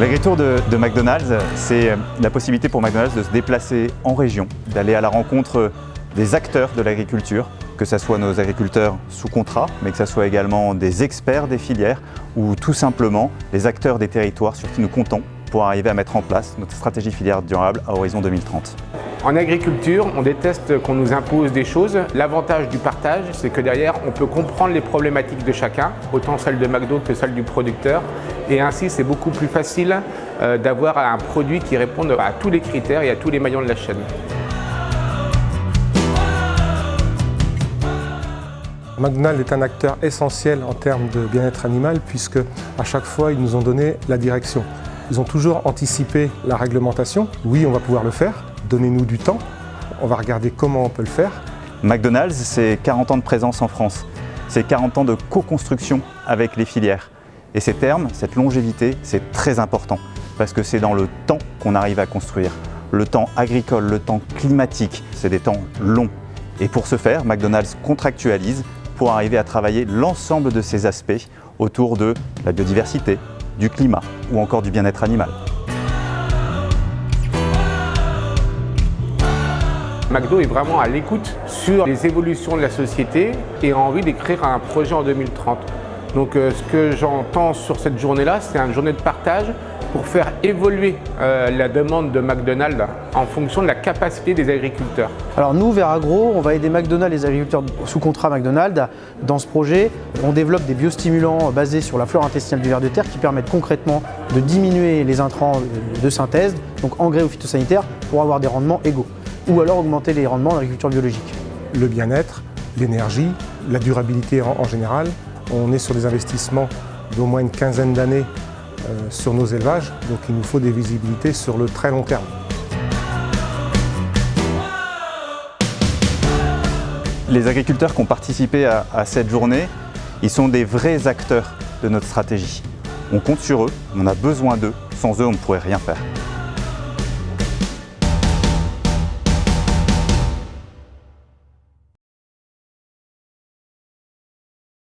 L'agri-tour de McDonald's, c'est la possibilité pour McDonald's de se déplacer en région, d'aller à la rencontre des acteurs de l'agriculture, que ce soit nos agriculteurs sous contrat, mais que ce soit également des experts des filières ou tout simplement les acteurs des territoires sur qui nous comptons pour arriver à mettre en place notre stratégie filière durable à horizon 2030. En agriculture, on déteste qu'on nous impose des choses. L'avantage du partage, c'est que derrière, on peut comprendre les problématiques de chacun, autant celles de McDo que celles du producteur. Et ainsi, c'est beaucoup plus facile d'avoir un produit qui réponde à tous les critères et à tous les maillons de la chaîne. McDonald's est un acteur essentiel en termes de bien-être animal puisque à chaque fois, ils nous ont donné la direction. Ils ont toujours anticipé la réglementation. Oui, on va pouvoir le faire. Donnez-nous du temps. On va regarder comment on peut le faire. McDonald's, c'est 40 ans de présence en France. C'est 40 ans de co-construction avec les filières. Et ces termes, cette longévité, c'est très important parce que c'est dans le temps qu'on arrive à construire. Le temps agricole, le temps climatique, c'est des temps longs. Et pour ce faire, McDonald's contractualise pour arriver à travailler l'ensemble de ces aspects autour de la biodiversité, du climat ou encore du bien-être animal. McDo est vraiment à l'écoute sur les évolutions de la société et a envie d'écrire un projet en 2030. Donc ce que j'entends sur cette journée-là, c'est une journée de partage pour faire évoluer la demande de McDonald's en fonction de la capacité des agriculteurs. Alors nous, Veragro, on va aider McDonald's, les agriculteurs sous contrat McDonald's. Dans ce projet, on développe des biostimulants basés sur la flore intestinale du ver de terre qui permettent concrètement de diminuer les intrants de synthèse, donc engrais ou phytosanitaires, pour avoir des rendements égaux. Ou alors augmenter les rendements en agriculture biologique. Le bien-être, l'énergie, la durabilité en général. On est sur des investissements d'au moins une quinzaine d'années sur nos élevages, donc il nous faut des visibilités sur le très long terme. Les agriculteurs qui ont participé à cette journée, ils sont des vrais acteurs de notre stratégie. On compte sur eux, on a besoin d'eux, sans eux on ne pourrait rien faire.